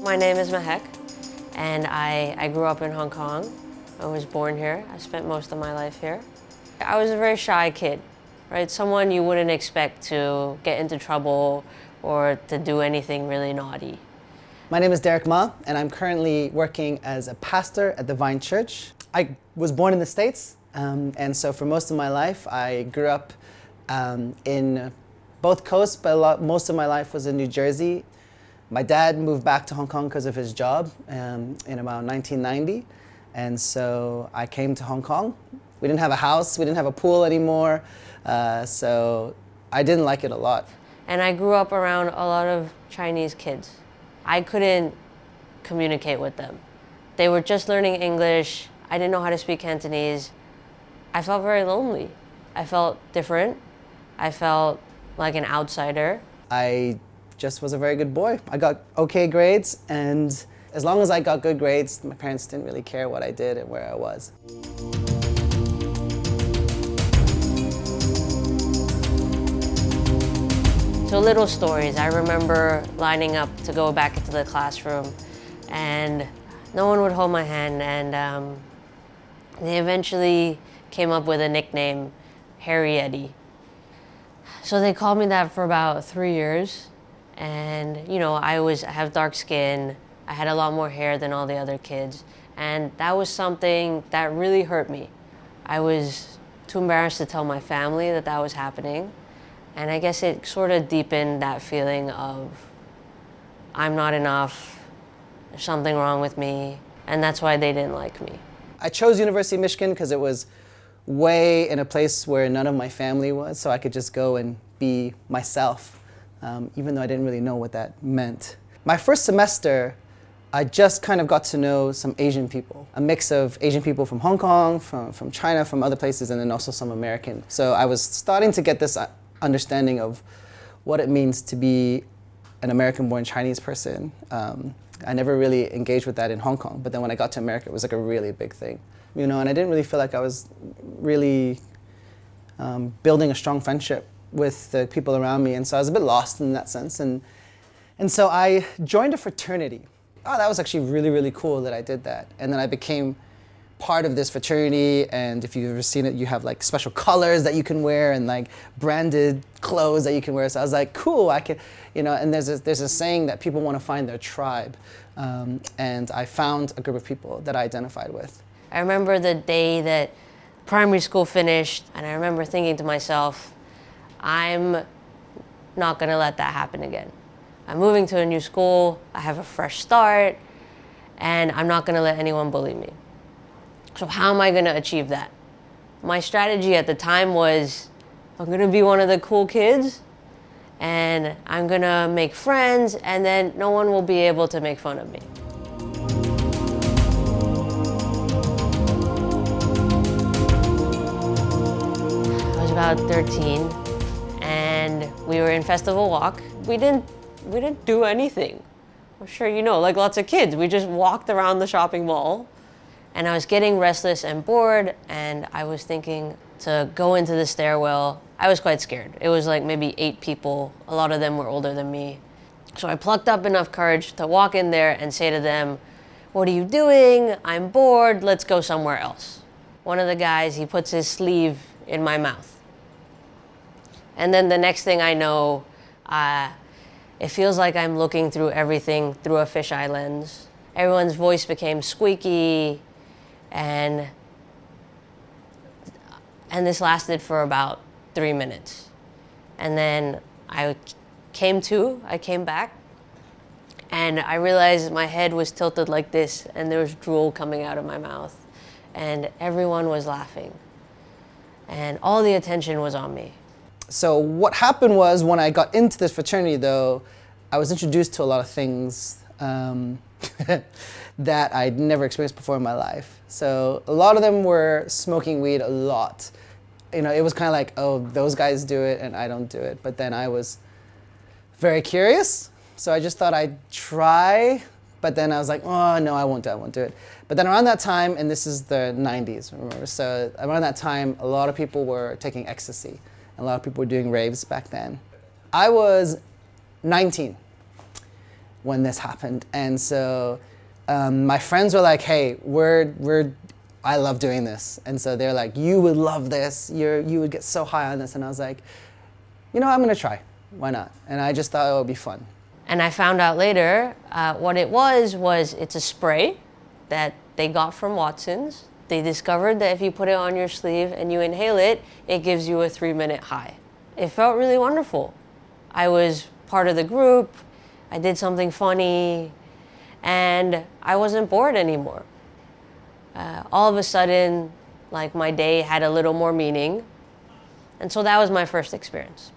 My name is Mahek, and I grew up in Hong Kong. I was born here. I spent most of my life here. I was a very shy kid, right? Someone you wouldn't expect to get into trouble or to do anything really naughty. My name is Derek Ma, and I'm currently working as a pastor at the Vine Church. I was born in the States, and so for most of my life, I grew up in both coasts, but most of my life was in New Jersey. My dad moved back to Hong Kong because of his job in about 1990, and so I came to Hong Kong. We didn't have a house, we didn't have a pool anymore, so I didn't like it a lot. And I grew up around a lot of Chinese kids. I couldn't communicate with them. They were just learning English. I didn't know how to speak Cantonese. I felt very lonely. I felt different. I felt like an outsider. I just was a very good boy. I got okay grades, and as long as I got good grades, my parents didn't really care what I did and where I was. So little stories. I remember lining up to go back into the classroom, and no one would hold my hand, and they eventually came up with a nickname, Harry Eddie. So they called me that for about 3 years, and you know, I have dark skin, I had a lot more hair than all the other kids, and that was something that really hurt me. I was too embarrassed to tell my family that that was happening, and I guess it sort of deepened that feeling of I'm not enough, there's something wrong with me, and that's why they didn't like me. I chose University of Michigan because it was way in a place where none of my family was, so I could just go and be myself, even though I didn't really know what that meant. My first semester, I just kind of got to know some Asian people, a mix of Asian people from Hong Kong, from China, from other places, and then also some American. So I was starting to get this understanding of what it means to be an American-born Chinese person. I never really engaged with that in Hong Kong, but then when I got to America, it was like a really big thing. You know, and I didn't really feel like I was really building a strong friendship with the people around me, and so I was a bit lost in that sense. And so I joined a fraternity. Oh, that was actually really, really cool that I did that. And then I became part of this fraternity, and if you've ever seen it, you have like special colors that you can wear and like branded clothes that you can wear. So I was like, cool, I can, you know, and there's a saying that people want to find their tribe. And I found a group of people that I identified with. I remember the day that primary school finished, and I remember thinking to myself, I'm not gonna let that happen again. I'm moving to a new school, I have a fresh start, and I'm not gonna let anyone bully me. So how am I gonna achieve that? My strategy at the time was, I'm gonna be one of the cool kids, and I'm gonna make friends, and then no one will be able to make fun of me. About 13, and we were in Festival Walk. We didn't do anything. I'm sure you know, like lots of kids, we just walked around the shopping mall, and I was getting restless and bored, and I was thinking to go into the stairwell. I was quite scared. It was like maybe 8 people. A lot of them were older than me. So I plucked up enough courage to walk in there and say to them, "What are you doing? I'm bored, let's go somewhere else." One of the guys, he puts his sleeve in my mouth. And then the next thing I know, it feels like I'm looking through everything through a fisheye lens. Everyone's voice became squeaky, and this lasted for about 3 minutes. And then I came back, and I realized my head was tilted like this, and there was drool coming out of my mouth, and everyone was laughing, and all the attention was on me. So what happened was, when I got into this fraternity, though, I was introduced to a lot of things that I'd never experienced before in my life. So a lot of them were smoking weed a lot. You know, it was kind of like, oh, those guys do it and I don't do it. But then I was very curious, so I just thought I'd try. But then I was like, oh, no, I won't do it. But then around that time, and this is the 90s, remember? So around that time, a lot of people were taking ecstasy. A lot of people were doing raves back then. I was 19. when this happened. And so my friends were like, hey, I love doing this. And so they're like, you would love this. You would get so high on this. And I was like, you know, I'm gonna try. Why not? And I just thought it would be fun. And I found out later what it was it's a spray that they got from Watson's. They discovered that if you put it on your sleeve and you inhale it, it gives you a 3-minute high. It felt really wonderful. I was part of the group, I did something funny, and I wasn't bored anymore. All of a sudden, like, my day had a little more meaning. And so that was my first experience.